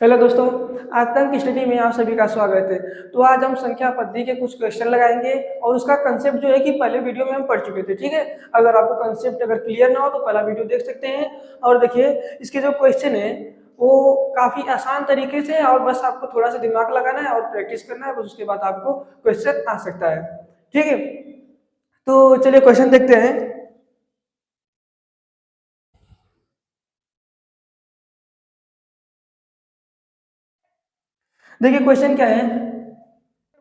Hello दोस्तों, आज तक स्टडी में आप सभी का स्वागत है। तो आज हम संख्या पद्धति के कुछ क्वेश्चन लगाएंगे और उसका कंसेप्ट जो है कि पहले वीडियो में हम पढ़ चुके थे। ठीक है, अगर आपको कंसेप्ट अगर क्लियर ना हो तो पहला वीडियो देख सकते हैं। और देखिए, इसके जो क्वेश्चन है वो काफ़ी आसान तरीके से, और बस आपको थोड़ा सा दिमाग लगाना है और प्रैक्टिस करना है, बस उसके बाद आपको क्वेश्चन आ सकता है। ठीक है, तो चलिए क्वेश्चन देखते हैं। देखिए क्वेश्चन क्या है।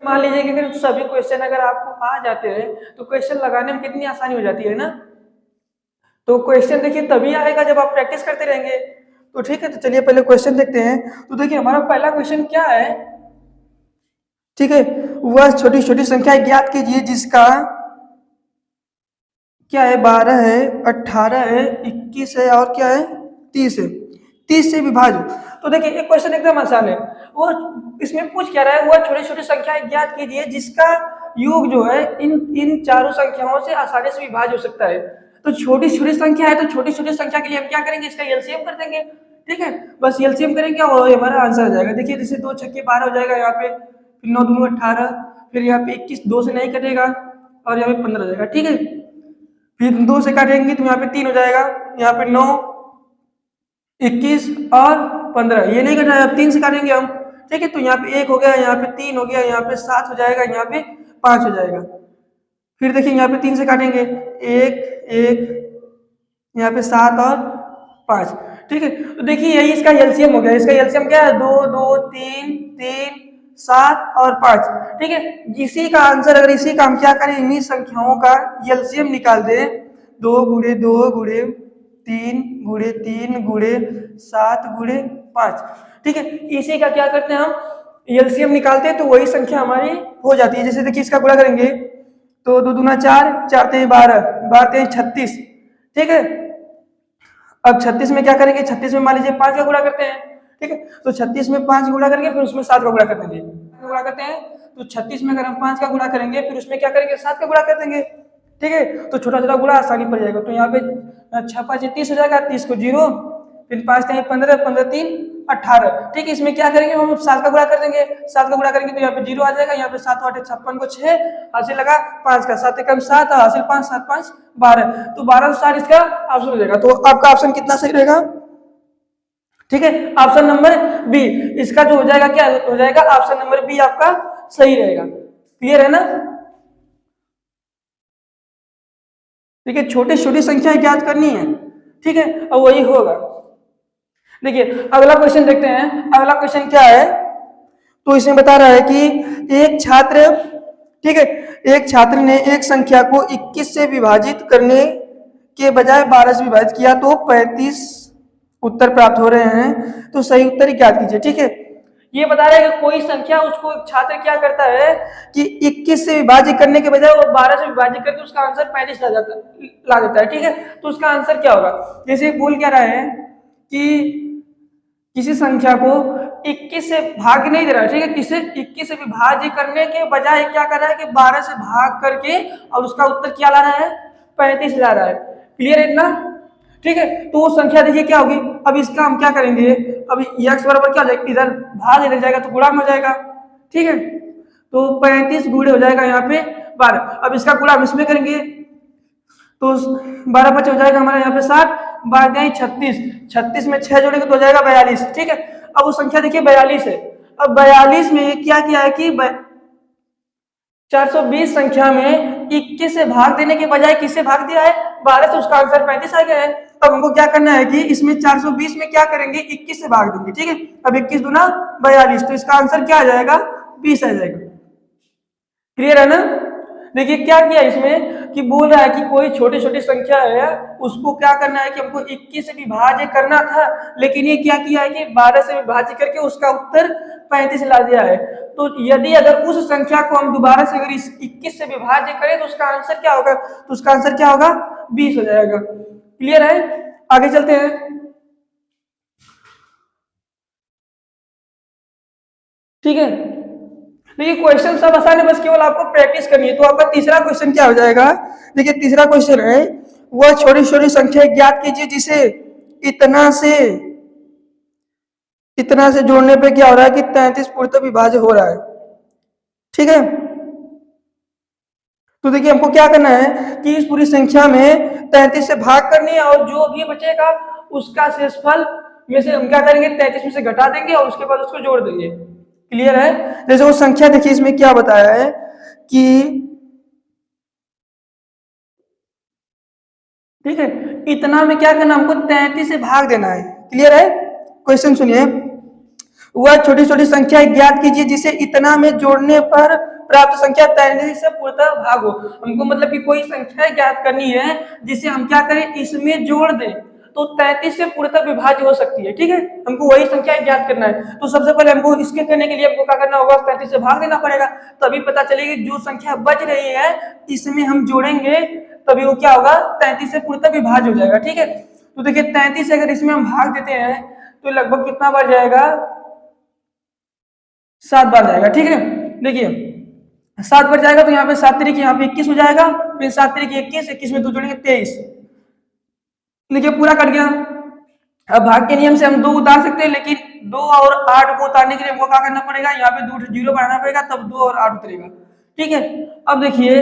मान लीजिए कि अगर सभी क्वेश्चन अगर आपको आ जाते हैं तो क्वेश्चन लगाने में कितनी आसानी हो जाती है ना। तो क्वेश्चन देखिए तभी आएगा जब आप प्रैक्टिस करते रहेंगे। तो ठीक है, तो चलिए पहले क्वेश्चन देखते हैं। तो देखिए हमारा पहला क्वेश्चन क्या है। ठीक है, वह छोटी छोटी संख्या ज्ञात कीजिए जिसका क्या है 12 है, 18 है, 21 है और क्या है 30 है। 30 से विभाज्य। तो देखिए एक क्वेश्चन एकदम आसान है। वो इसमें पूछ क्या रहा है, वह छोटी छोटी संख्याएं ज्ञात कीजिए जिसका योग जो है इन इन चारों संख्याओं से आसानी से विभाज्य हो सकता है। तो छोटी छोटी संख्या है, तो छोटी छोटी संख्या के लिए हम क्या करेंगे, इसका एलसीएम कर देंगे। ठीक है, बस एलसीएम करेंगे और हमारा आंसर आ जाएगा। देखिए जैसे 2 छक्के 12 हो जाएगा यहाँ पे, फिर 9 दूनी 18, फिर यहाँ पे 21 2 से नहीं कटेगा और यहाँ पे 15 हो जाएगा। ठीक है, फिर 2 से काटेंगे तो यहाँ पे 3 हो जाएगा, यहाँ पे 9, 21 और 15, ये नहीं कटा, अब 3 से काटेंगे हम। ठीक है, तो यहाँ पे 1 हो गया, यहाँ पे 3 हो गया, यहाँ पे 7 हो जाएगा, यहाँ पे 5 हो जाएगा। फिर देखिए यहाँ पे 3 से काटेंगे, 1 1, यहाँ पे 7 और 5। ठीक है, तो देखिए यही इसका एलसीएम हो गया। इसका एलसीएम क्या है, 2 2 3 3 7 और 5। ठीक है, इसी का आंसर, अगर इसी का हम क्या करें, इन्हीं संख्याओं का एलसीएम निकाल दें। 2 गुणे 2 गुणे 3 गुणे 3 गुणे 7 गुणे 5। ठीक है, इसी का क्या करते हैं हम, एलसीएम निकालते हैं तो वही संख्या हमारी हो जाती है। जैसे देखिए इसका गुणा करेंगे तो 2 दूना 4, 4 3 12, 12 3 36। ठीक है, अब 36 में क्या करेंगे, 36 में मान लीजिए 5 का गुणा करते हैं। ठीक है, तो 36 में 5 गुणा करेंगे, फिर उसमें 7 का गुणा कर देंगे। गुणा करते हैं तो 36 में अगर हम 5 का गुणा करेंगे, फिर उसमें क्या करेंगे, 7 का गुणा कर देंगे। ठीक है, तो छोटा छोटा गुणा आसानी पड़ जाएगा। तो यहाँ पे 6 5 30 हो जाएगा, 30 को 0, फिर 5 3 15, 15 3 18। ठीक है, इसमें क्या करेंगे, हम 7 का गुणा कर देंगे। 7 का गुणा करेंगे तो यहाँ पे 0 आ जाएगा, यहाँ पे 7 8 56 को 6 हासिल लगा, 5 का 7 एकम 7 हासिल 5 7 5 12। तो 12 से 7 इसका ऑप्शन हो जाएगा। तो आपका ऑप्शन कितना सही रहेगा, ठीक है, ऑप्शन नंबर बी। इसका जो हो जाएगा क्या हो जाएगा, ऑप्शन नंबर बी आपका सही रहेगा। क्लियर है ना। ठीक है, छोटी छोटी संख्याएं ज्ञात करनी है। ठीक है, और वही होगा। देखिए अगला क्वेश्चन देखते हैं। अगला क्वेश्चन क्या है, तो इसमें बता रहा है कि एक छात्र, ठीक है, एक छात्र ने एक संख्या को 21 से विभाजित करने के बजाय 12 से विभाजित किया तो 35 उत्तर प्राप्त हो रहे हैं। तो सही उत्तर ज्ञात कीजिए। ठीक है, ये बता रहा है कि कोई संख्या, उसको छात्र क्या करता है कि 21 से विभाजित करने के बजाय वो 12 से विभाजित करके उसका आंसर 35 ला देता है। ठीक है, तो उसका आंसर क्या होगा। जैसे बोल क्या रहा है कि किसी संख्या को 21 से भाग नहीं दे रहा है। ठीक है, किसे 21 से विभाज्य करने के बजाय क्या कर रहा है कि 12 से भाग करके और उसका उत्तर क्या ला रहा है, 35 ला रहा है। क्लियर है इतना। ठीक है, तो वो संख्या देखिए क्या होगी। अब इसका हम क्या करेंगे, अब x बराबर क्या हो जाएगा, इधर भाग इधर जाएगा तो गुणा में हो जाएगा। ठीक है, तो 35 गुणे हो जाएगा यहाँ पे 12। अब इसका गुणा हम इसमें करेंगे तो 12 5 हो जाएगा हमारा यहाँ पे 60, 12 36, 36 में 6 जोड़ेंगे तो हो जाएगा 42। ठीक है, अब वो संख्या देखिए 42 है। अब 42 में क्या किया है कि 420 संख्या में 21 से भाग देने के बजाय किससे भाग दिया है, 12 से, उसका आंसर 35 आ गया है। अब हमको क्या करना है कि इसमें 420 में क्या करेंगे, 21 से भाग देंगे। ठीक है, अब 21 दूना 42, तो इसका आंसर क्या आ जाएगा, 20 आ जाएगा। क्लियर है ना। देखिए क्या किया इसमें कि बोल रहा है कि कोई छोटी छोटी संख्या है, उसको क्या करना है कि हमको 21 से विभाज्य करना था, लेकिन ये क्या किया है कि 12 से विभाज्य करके उसका उत्तर 35 ला दिया है। तो यदि अगर उस संख्या को हम दोबारा से अगर इस 21 से विभाज्य करें तो उसका आंसर क्या होगा, तो उसका आंसर क्या होगा, 20 हो जाएगा। क्लियर है, आगे चलते हैं। ठीक है, देखिए क्वेश्चन सब आसान है, बस केवल आपको प्रैक्टिस करनी है। तो आपका तीसरा क्वेश्चन क्या हो जाएगा, देखिए तीसरा क्वेश्चन है, वह छोटी छोटी संख्या ज्ञात कीजिए जिसे इतना से इतना से जोड़ने पे क्या हो रहा है कि 33 पूर्णतः विभाज्य हो रहा है। ठीक है, तो देखिए हमको क्या करना है कि इस पूरी संख्या में 33 से भाग करनी है और जो भी बचेगा उसका शेषफल में से हम क्या करेंगे 33 में से घटा देंगे और उसके बाद उसको जोड़ देंगे। क्लियर है? जैसे वो संख्या देखिए इसमें क्या बताया है कि ठीक है, इतना में क्या करना हमको 33 से भाग देना है। क्लियर है? क्वेश्चन सुनिए, वह छोटी छोटी संख्या ज्ञात कीजिए जिसे इतना में जोड़ने पर प्राप्त संख्या 33 से पूर्णतः भाग हो। हमको मतलब कि कोई संख्या ज्ञात करनी है जिसे हम क्या करें इसमें जोड़ दें तो 33 से पूर्णतः विभाज्य हो सकती है। ठीक है, हमको वही संख्या ज्ञात करना है। तो सबसे पहले हमको इसके करने के लिए हमको क्या करना होगा 33 से भाग देना पड़ेगा, तभी पता चलेगी जो संख्या बच रही है इसमें हम जोड़ेंगे तभी वो क्या होगा 33 से पूर्णतः विभाज्य हो जाएगा। ठीक है, तो देखिए 33 अगर इसमें हम भाग देते हैं तो लगभग कितना बार जाएगा 7 बार जाएगा। ठीक है, देखिए 7 बार जाएगा तो यहाँ पे 7 तरीके यहाँ पे 21 हो जाएगा, फिर 7 तरीके 21, 21 में 2 जोड़ेंगे 23। देखिए पूरा कट गया। अब भाग के नियम से हम 2 उतार सकते हैं लेकिन 2 और 8 को उतारने के लिए हमको क्या करना पड़ेगा यहाँ पे 2 जीरो बढ़ाना पड़ेगा तब 2 और 8 उतरेगा। ठीक है, अब देखिए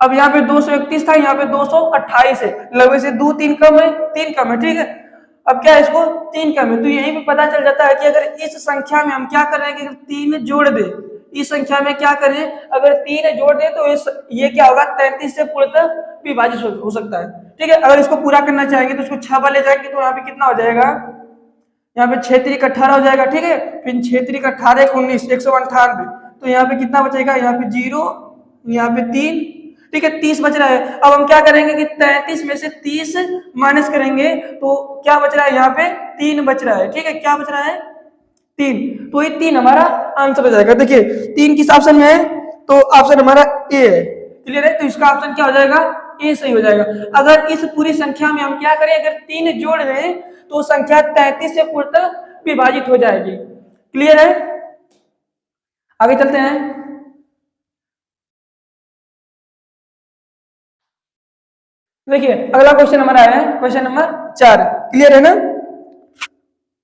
अब यहाँ पे 231 था यहाँ पे 228 है, लगभग से 2 3 कम है 3 कम है। ठीक है, अब क्या है इसको 3 कम है तो यहीं पे पता चल जाता है कि अगर इस संख्या में हम क्या कर रहे हैं कि 3 जोड़ दे, इस संख्या में क्या करें अगर 3 जोड़ दे तो ये क्या होगा 33 से पूर्णतः विभाजित हो सकता है। ठीक है, अगर इसको पूरा करना चाहेंगे तो इसको 6 बार ले जाएंगे तो यहाँ पे कितना हो जाएगा यहाँ पे 6 3 18 हो जाएगा। ठीक है, फिर 6 3 18 19 198 तो यहाँ पे कितना बचेगा यहाँ पे 0 यहाँ पे 3। ठीक है, 30 बच रहा है। अब हम क्या करेंगे कि 33 में से 30 माइनस करेंगे तो क्या बच रहा है यहाँ पे 3 बच रहा है। ठीक है, क्या बच रहा है 3, तो ये 3 हमारा आंसर हो जाएगा। देखिए 3 किस ऑप्शन में है तो ऑप्शन हमारा ए है। क्लियर है, तो इसका ऑप्शन क्या हो जाएगा ए सही हो जाएगा। अगर इस पूरी संख्या में हम क्या करें अगर 3 जोड़ दें तो संख्या 33 से पूर्णतः विभाजित हो जाएगी। क्लियर है, आगे चलते हैं। देखिए अगला क्वेश्चन हमारा है क्वेश्चन नंबर 4। क्लियर है ना?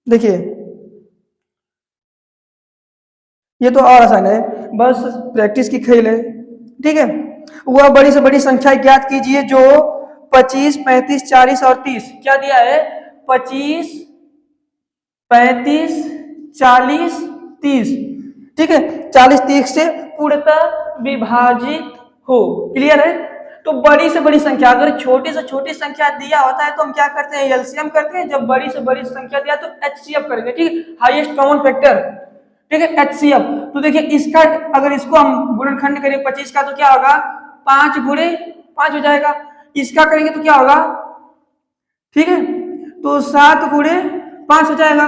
देखिए ये तो और आसान है, बस प्रैक्टिस की खेल है। ठीक है, वह बड़ी से बड़ी संख्या ज्ञात कीजिए जो 25 35 40 और 30 क्या दिया है 25 35 40 30। ठीक है, 40 30 से पूर्णतः विभाजित हो। क्लियर है, तो बड़ी से बड़ी संख्या अगर छोटी से छोटी संख्या दिया होता है तो हम क्या करते हैं एलसीएम करते हैं, जब बड़ी से बड़ी संख्या दिया तो एचसीएफ करेंगे। ठीक है, हाईएस्ट कॉमन फैक्टर। ठीक है, एचसीएफ। तो देखिए इसका अगर इसको हम गुणनखंड करें 25 का तो क्या होगा 5 गुणे 5 हो जाएगा, इसका करेंगे तो क्या होगा ठीक है तो 7 गुणे 5 हो जाएगा।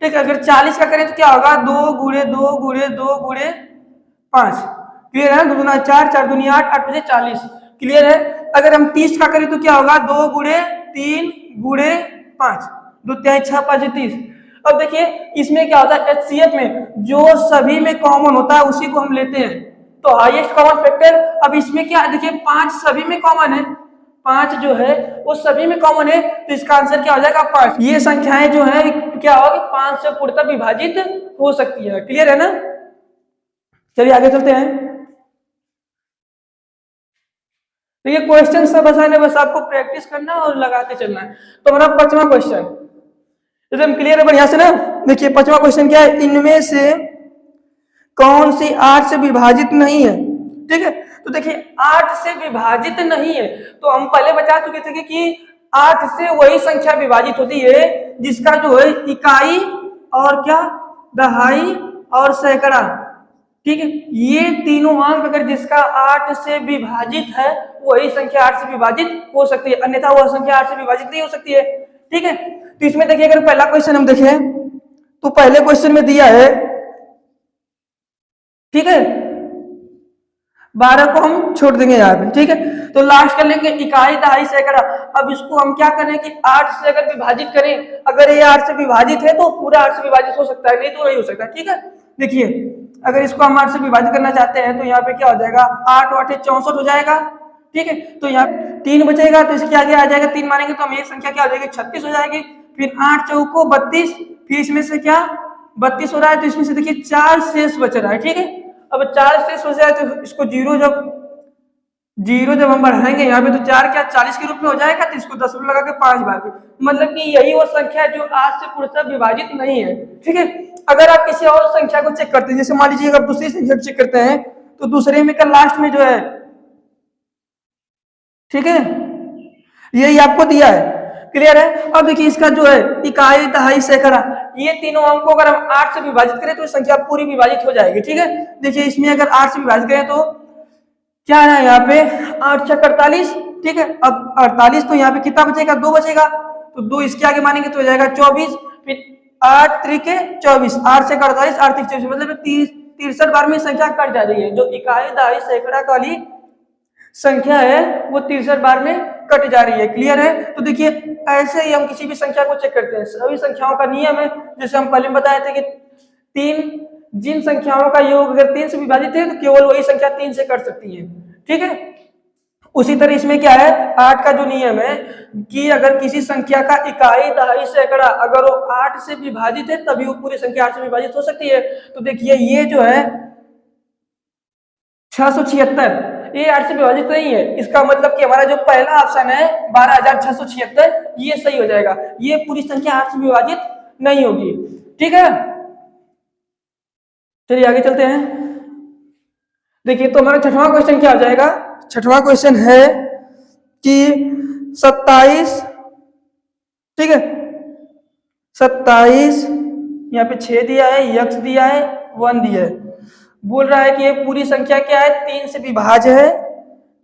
ठीक है, अगर 40 का करें तो क्या होगा 2 गुणे 2 गुणे 2 गुणे 5। क्लियर है, 2 दूना 4 4 दूनी 8 8 बजे 40। क्लियर है, अगर हम 30 का करें तो क्या होगा 2 गुणे 3 गुणे 5 2 3 6 5 30। अब देखिए इसमें क्या होता है एचसीएफ में जो सभी में कॉमन होता है उसी को हम लेते हैं, तो हाईएस्ट कॉमन फैक्टर। अब इसमें क्या देखिए 5 सभी में कॉमन है, 5 जो है वो सभी में कॉमन है तो इसका आंसर क्या हो जाएगा 5। ये संख्याएं जो है क्या होगा 5 से पूर्णतः विभाजित हो सकती है। क्लियर है ना? चलिए आगे चलते हैं। देखिए क्वेश्चन सब आसान है, बस आपको प्रैक्टिस करना और लगाते चलना है। तो हमारा 5वां क्वेश्चन एकदम क्लियर है बढ़िया से ना। देखिए 5वां क्वेश्चन क्या है, इनमें से कौन सी 8 से विभाजित नहीं है। ठीक है, तो देखिए 8 से विभाजित नहीं है तो हम पहले बता चुके थे कि 8 से वही संख्या विभाजित होती है जिसका जो है इकाई और क्या दहाई और सैकड़ा। ठीक है, ये तीनों अंक अगर जिसका 8 से विभाजित है वही संख्या 8 से विभाजित हो सकती है, अन्यथा वह संख्या 8 से विभाजित नहीं हो सकती है। ठीक है, तो इसमें देखिए अगर पहला क्वेश्चन हम देखें तो पहले क्वेश्चन में दिया है ठीक है 12 को हम छोड़ देंगे यहाँ पे। ठीक है, तो लास्ट कर लेंगे इकाई दहाई सैकड़ा। अब इसको हम क्या करें कि 8 से अगर विभाजित करें, अगर ये 8 से विभाजित है तो पूरा 8 से विभाजित हो सकता है, नहीं तो नहीं हो सकता। ठीक है, देखिए अगर इसको हम 8 से विभाजित करना चाहते हैं तो यहाँ पे क्या हो जाएगा 8 8 64 हो जाएगा। ठीक है, तो यहाँ 3 बचेगा तो इसके आगे आ जाएगा 3 मानेंगे तो हम एक संख्या क्या हो जाएगी 36 हो जाएगी। फिर 8 चौको 32, फिर इसमें से क्या 32 हो रहा है, तो इसमें से देखिए 4 शेष बच रहा है, ठीक है। अब 4 शेष बच रहा है तो इसको जीरो जब हम बढ़ाएंगे यहाँ पे तो 4 क्या 40 के रूप में हो जाएगा, तो इसको 10 लगा के 5 बार भी, मतलब कि यही वो संख्या है जो आज से पूर्णतः विभाजित नहीं है, ठीक है। अगर आप किसी और संख्या को चेक करते हैं, जैसे मान लीजिए अगर दूसरी संख्या को चेक करते हैं, तो दूसरे में का लास्ट में जो है, ठीक है, यही आपको दिया है, क्लियर है। अब देखिए इसका जो है इकाई, दहाई, सैकड़ा, ये तीनों अंक को अगर हम 8 से विभाजित करें तो संख्या पूरी विभाजित हो जाएगी, ठीक है। देखिए इसमें अगर 8 से विभाजित करें तो क्या है यहाँ पे 8 6 48, ठीक है। अब 48 तो यहाँ पे कितना बचेगा, 2 बचेगा, तो 2 इसके आगे मानेंगे तो हो जाएगा 24, फिर 8 त्रिके 24, 8 से 48, 8 त्रिक 24, मतलब 63 बार में संख्या कट जा रही है। जो इकाई, दहाई, सैकड़ा वाली संख्या है वो 63 बार में कट जा रही है, क्लियर है। तो देखिए ऐसे ही हम किसी भी संख्या को चेक करते हैं, सभी संख्याओं का नियम है, जैसे हम पहले बताए थे कि जिन संख्याओं का योग अगर 3 से विभाजित है तो केवल वही संख्या 3 से कट सकती है, ठीक है। उसी तरह इसमें क्या है, 8 का जो नियम है कि अगर किसी संख्या का इकाई, दहाई, सैकड़ा अगर वो 8 से विभाजित है तभी वो पूरी संख्या 8 से विभाजित हो सकती है। तो देखिए ये जो है 676, ये 8 से विभाजित नहीं है, इसका मतलब कि हमारा जो पहला ऑप्शन है 12676 ये सही हो जाएगा, ये पूरी संख्या 8 से विभाजित नहीं होगी, ठीक है। चलिए आगे चलते हैं। देखिए तो हमारा छठवां क्वेश्चन क्या हो जाएगा, छठवां क्वेश्चन है कि 27, ठीक है, 27 यहाँ पे 6 दिया है, यक्स दिया है, 1 दिया है, बोल रहा है कि ये पूरी संख्या क्या है, 3 से विभाज्य है,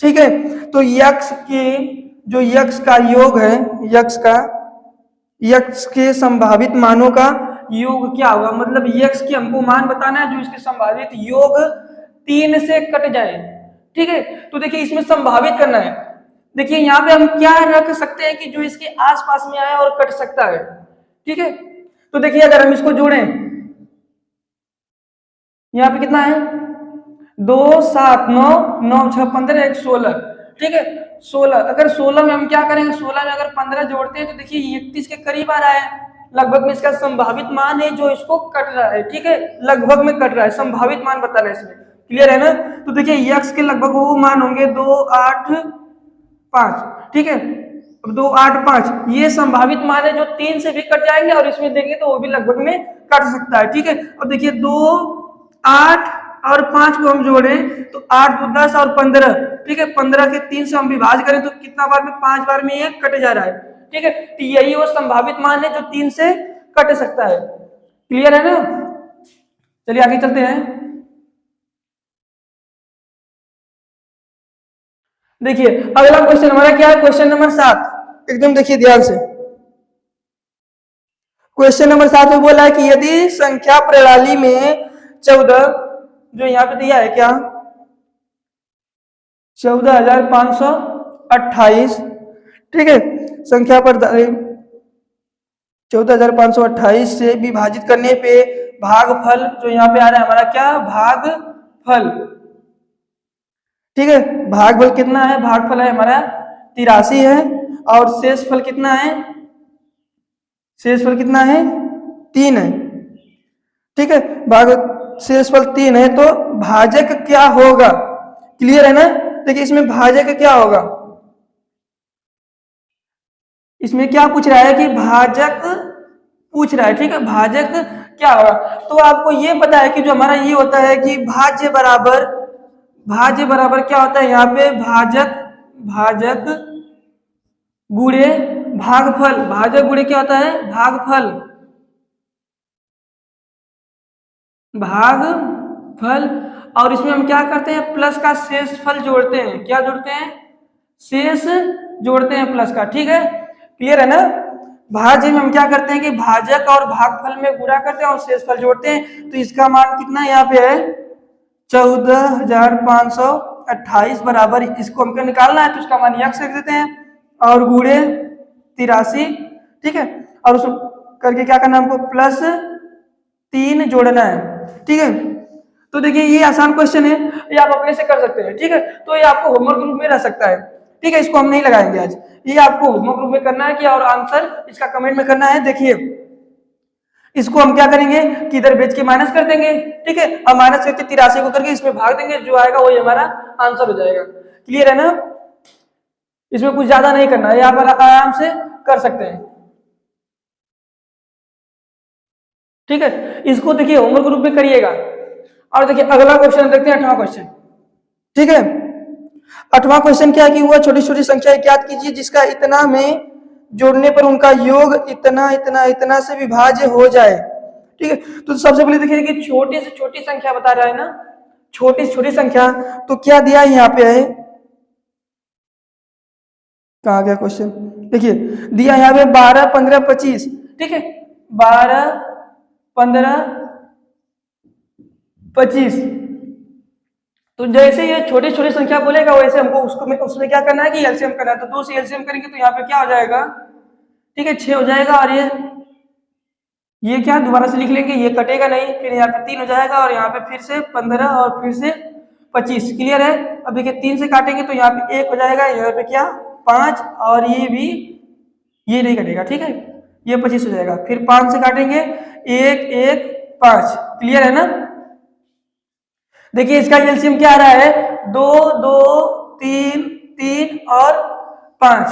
ठीक है। तो यक्स का योग है, यक्स के संभावित मानों का योग क्या होगा, मतलब यक्स के हमको मान बताना है जो इसके संभावित योग 3 से कट जाए, ठीक है। तो देखिए इसमें संभावित करना है, देखिए यहाँ पे हम क्या रख सकते हैं कि जो इसके आसपास में आए और कट सकता है, ठीक है। तो देखिए अगर हम इसको जोड़ें, यहाँ पे कितना है 2 7 9 9 6 15 1 16, ठीक है 16, अगर 16 में हम क्या करेंगे, 16 में अगर 15 जोड़ते हैं तो देखिए 31 के करीब आ रहा है, लगभग में इसका संभावित मान है जो इसको कट रहा है, ठीक है, लगभग में कट रहा है, संभावित मान बता रहे हैं इसमें, क्लियर है ना। तो देखिए यक्स के लगभग वो मान होंगे 2 8 5, ठीक है, अब 2 8 5 ये संभावित मान है जो 3 से भी कट जाएंगे, और इसमें देंगे तो वो भी लगभग में कट सकता है, ठीक है। अब देखिए 2 8 और 5 को हम जोड़ें तो 8 2 10 और 15, ठीक है, 15 के 3 से हम विभाज करें तो कितना बार में, 5 बार में ये कट जा रहा है, ठीक है। तो यही वो संभावित मान है जो 3 से कट सकता है, क्लियर है ना। चलिए आगे चलते हैं। देखिए अगला क्वेश्चन हमारा क्या है, क्वेश्चन नंबर 7, एकदम देखिए ध्यान से। क्वेश्चन नंबर 7 में बोला है कि यदि संख्या प्रणाली में 14, जो यहाँ पे दिया है क्या 14,528, ठीक है, संख्या पर 14,528 से विभाजित करने पे भागफल जो यहाँ पे आ रहा है हमारा क्या भागफल, ठीक है, भागफल कितना है, भागफल है हमारा 83 है, और शेषफल कितना है, शेषफल कितना है 3 है, ठीक है, शेषफल 3 है, तो भाजक क्या होगा, क्लियर है ना। देखिए इसमें भाजक क्या होगा, इसमें क्या पूछ रहा है कि भाजक पूछ रहा है, ठीक है, भाजक क्या होगा। तो आपको ये पता है कि जो हमारा ये होता है कि भाज्य बराबर क्या होता है, यहाँ पे भाजक गुणे भागफल, भाजक गुणे क्या होता है भागफल, और इसमें हम क्या करते हैं, प्लस का शेषफल जोड़ते हैं, क्या जोड़ते हैं, शेष जोड़ते हैं प्लस का, ठीक है, क्लियर है ना। भाज्य में हम क्या करते हैं कि भाजक और भागफल में गुणा करते हैं और शेषफल जोड़ते हैं, तो इसका मान कितना यहाँ पे है 14,528 बराबर, इसको हमको निकालना है तो इसका मान यक्स रख देते हैं और गुणे 83, ठीक है, और उसको करके क्या करना है हमको प्लस 3 जोड़ना है, ठीक है। तो देखिए ये आसान क्वेश्चन है, ये आप अपने से कर सकते हैं, ठीक है, तो ये आपको होमवर्क रूप में रह सकता है, ठीक है, इसको हम नहीं लगाएंगे आज, ये आपको होमवर्क रूप में करना है कि और आंसर इसका कमेंट में करना है। देखिए इसको हम क्या करेंगे कि इधर बेच के माइनस कर देंगे, ठीक है। अब माइनस करके 83 को करके इसमें भाग देंगे, जो आएगा वही हमारा आंसर हो जाएगा। क्लियर है ना? इसमें कुछ ज्यादा नहीं करना है, यहाँ पर आराम से कर सकते हैं, ठीक है। इसको देखिए होमवर्क ग्रुप में करिएगा। और देखिए अगला क्वेश्चन देखते हैं, 8वां क्वेश्चन, ठीक है। 8वां क्वेश्चन क्या है कि वह छोटी छोटी संख्या ज्ञात कीजिए जिसका इतना में जोड़ने पर उनका योग इतना इतना इतना से विभाज्य हो जाए, ठीक है। तो सबसे पहले देखिए कि छोटी से छोटी संख्या बता रहा है ना, छोटी से छोटी संख्या, तो क्या दिया है यहाँ पे है, कहा गया क्वेश्चन, देखिए दिया यहाँ पे 12, 15, 25, ठीक है। 12, 15, 25। तो जैसे ये छोटी छोटी संख्या बोलेगा वैसे हमको उसमें क्या करना है कि एलसीएम करना है। तो 2 से एलसीएम करेंगे तो यहाँ पे क्या हो जाएगा, ठीक है, 6 हो जाएगा। और ये क्या दोबारा से लिख लेंगे, ये कटेगा नहीं, फिर यहाँ पे 3 हो जाएगा और यहाँ पे फिर से 15 और फिर से 25। क्लियर है? अब देखिए 3 से काटेंगे तो यहाँ पे 1 हो जाएगा, यहाँ पे क्या 5, और ये भी ये नहीं कटेगा, ठीक है, ये 25 हो जाएगा। फिर 5 से काटेंगे 1 1 5। क्लियर है ना? देखिए इसका एलसीएम क्या आ रहा है, 2 2 3 3 और 5।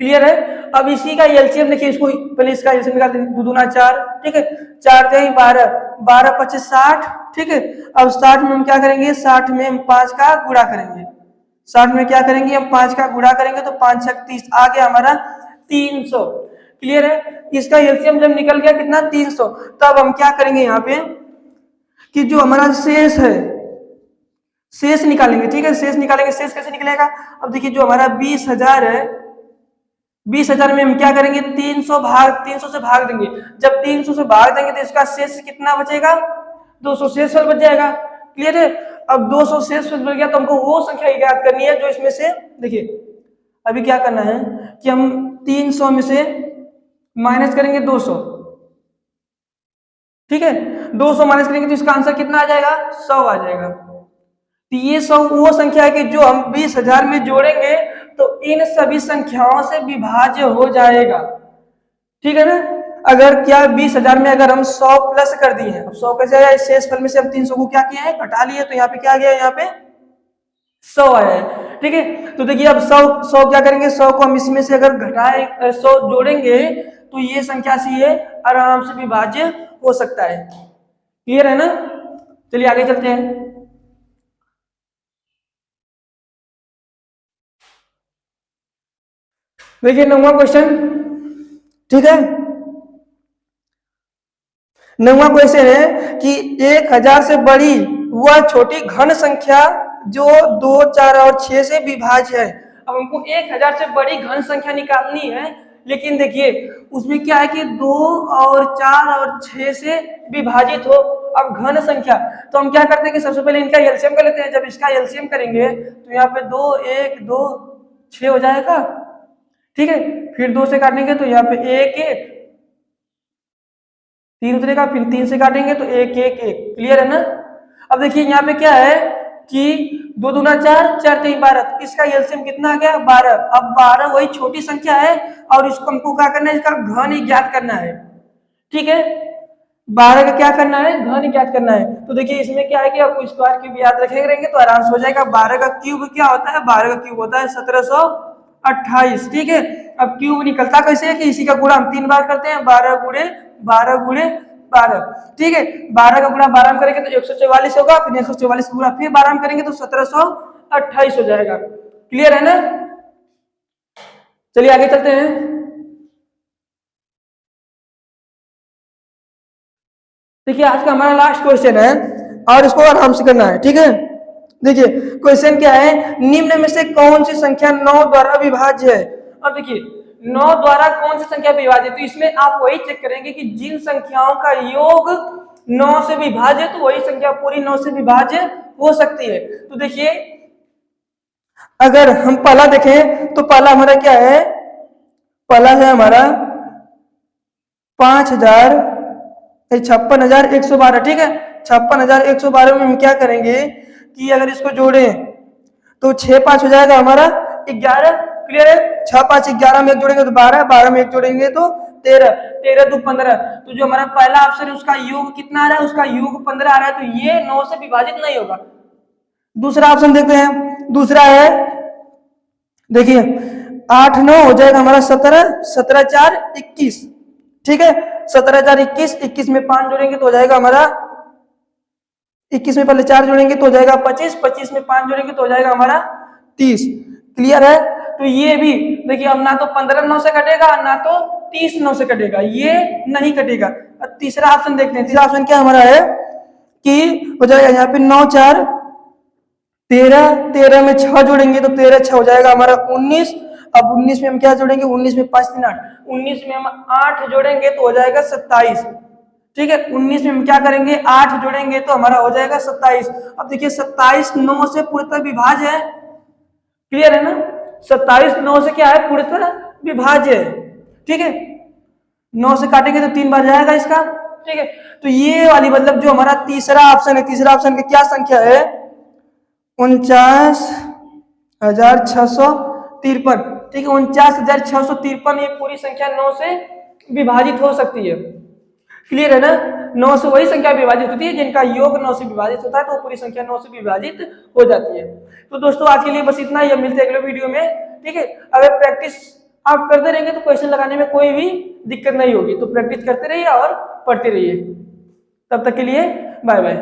क्लियर है? अब इसी का एलसीएम देखिए, इसको पहले इसका एलसीएम निकालते हैं, 2 दूना 4, ठीक है, 4 3 12, 12 25 60, ठीक है। अब 60 में हम क्या करेंगे, 60 में हम 5 का गुणा करेंगे, 60 में क्या करेंगे हम 5 का गुणा करेंगे तो 5 6 30 आ गया हमारा 300। क्लियर है? इसका एलसीएम जब निकल गया कितना 300, तब हम क्या करेंगे यहाँ पे कि जो हमारा शेष है, शेष निकालेंगे, ठीक है। शेष निकालेंगे, शेष कैसे निकलेगा, अब देखिए जो हमारा 20,000 है, 20,000 में हम क्या करेंगे 300 से भाग देंगे। जब 300 से भाग देंगे तो इसका शेष कितना बचेगा, 200 शेष बच जाएगा। क्लियर है? अब 200 शेष बच गया तो हमको वो संख्या ज्ञात करनी है जो इसमें से, देखिए अभी क्या करना है कि हम 300 में से माइनस करेंगे 200, ठीक है। 200 माइनस करेंगे तो इसका आंसर कितना आ जाएगा, 100 आ जाएगा। तो ये 100 वो संख्या है कि जो हम 20,000 में जोड़ेंगे तो इन सभी संख्याओं से विभाज्य हो जाएगा, ठीक है ना। अगर क्या 20,000 में अगर हम 100 प्लस कर दिए हैं, अब 100 कैसे आया, इस शेषफल में से हम 300 को क्या किया है, घटा लिए, तो यहाँ पे क्या गया, यहाँ पे 100 आया है, ठीक है। तो देखिए अब 100 क्या करेंगे, 100 को हम इसमें से अगर घटाए 100 जोड़ेंगे तो ये संख्या से ये आराम से विभाज्य हो सकता है। क्लियर है ना? चलिए आगे चलते हैं। देखिए 9वां क्वेश्चन, ठीक है। 9वां क्वेश्चन है कि 1000 से बड़ी वह छोटी घन संख्या जो 2 4 और 6 से विभाज्य है। अब हमको 1000 से बड़ी घन संख्या निकालनी है, लेकिन देखिए उसमें क्या है कि 2 और 4 और 6 से विभाजित हो। अब घन संख्या तो हम क्या करते हैं कि सबसे पहले इनका एलसीएम कर लेते हैं। जब इसका एलसीएम करेंगे तो यहाँ पे 2 1 2 6 हो जाएगा, ठीक है। फिर 2 से काटेंगे तो यहाँ पे 1 1 3 उतरेगा, फिर 3 से काटेंगे तो 1 1 1। क्लियर है ना? अब देखिए यहाँ पे क्या है कि 2 दूना 4 4 3 12, इसका एलसीएम कितना आ गया 12। अब 12 वही छोटी संख्या है और इसको हमको क्या करना है, इसका घन ज्ञात करना है, ठीक है। 12 का क्या करना है, घन ज्ञात करना है। तो देखिए इसमें क्या है कि आपको स्क्वायर क्यूब याद रखेंगे तो आराम से हो जाएगा। 12 का क्यूब क्या होता है, 12 का क्यूब होता है 1728, ठीक है। अब क्यूब निकलता कैसे है कि इसी का गुणा हम 3 बार करते हैं, 12 गुणे 12, ठीक है। 12 का गुणा 12 में करेंगे तो 144 होगा, फिर 144 का गुणा फिर 12 में करेंगे तो 1728 हो जाएगा। क्लियर है ना? चलिए आगे चलते हैं। देखिए आज का हमारा लास्ट क्वेश्चन है और इसको आराम से करना है, ठीक है। देखिए क्वेश्चन क्या है, निम्न में से कौन सी संख्या 9 द्वारा विभाज्य है। अब देखिए 9 द्वारा कौन सी संख्या विभाज्य है, तो इसमें आप वही चेक करेंगे कि जिन संख्याओं का योग 9 से विभाज्य है तो वही संख्या पूरी 9 से विभाज्य हो सकती है। तो देखिए अगर हम पहला देखें तो पहला हमारा क्या है, पहला है हमारा 56,112, ठीक है। 56,112 में हम क्या करेंगे कि अगर इसको जोड़े तो 6 5 हो जाएगा हमारा 11। क्लियर है? 6 5 11 में 1 जोड़ेंगे तो 12, 12 में 1 जोड़ेंगे तो 13। 13 दो 15, तो जो हमारा पहला ऑप्शन है उसका योग कितना आ रहा है, उसका योग 15 आ रहा है, तो ये 9 से विभाजित नहीं होगा। दूसरा ऑप्शन देखते हैं, दूसरा है, देखिए 8 9 हो जाएगा हमारा 17, 17 4 21, ठीक है, 17 4 21, 21 में 5 जोड़ेंगे तो हो जाएगा हमारा, 21 में पहले 4 जोड़ेंगे तो हो जाएगा 25, 25 में 5 जोड़ेंगे तो हो जाएगा हमारा 30। क्लियर है? तो ये भी देखिए, अब ना तो 15 9 से कटेगा, ना तो 30 9 से कटेगा, ये नहीं कटेगा। अब तीसरा ऑप्शन देखते हैं, तीसरा ऑप्शन क्या हमारा है कि हो जाएगा यहाँ पे 9 4 13, 13 में 6 जोड़ेंगे तो 13 6 हो जाएगा हमारा 19। अब 19 में हम क्या जोड़ेंगे, 19 में 5 3 8, 19 में हम 8 जोड़ेंगे तो हो जाएगा 27, ठीक है। 19 में हम क्या करेंगे, 8 जोड़ेंगे तो हमारा हो जाएगा 27। अब देखिए 27 9 से पूर्णतः विभाज्य है, क्लियर है ना, 27 9 से क्या है, पूर्णतः विभाज्य है, ठीक है। 9 से काटेंगे तो 3 बार जाएगा इसका, ठीक है। तो ये वाली मतलब जो हमारा तीसरा ऑप्शन है, तीसरा ऑप्शन की क्या संख्या है, 49,653, ठीक है, 49,653, ये पूरी संख्या 9 से विभाजित हो सकती है। क्लियर है ना, 9 से वही संख्या विभाजित होती है जिनका योग 9 से विभाजित होता है, तो पूरी संख्या 9 से विभाजित हो जाती है। तो दोस्तों आज के लिए बस इतना ही, अब मिलते हैं अगले वीडियो में, ठीक है। अगर प्रैक्टिस आप करते रहेंगे तो क्वेश्चन लगाने में कोई भी दिक्कत नहीं होगी, तो प्रैक्टिस करते रहिए और पढ़ते रहिए। तब तक के लिए बाय बाय।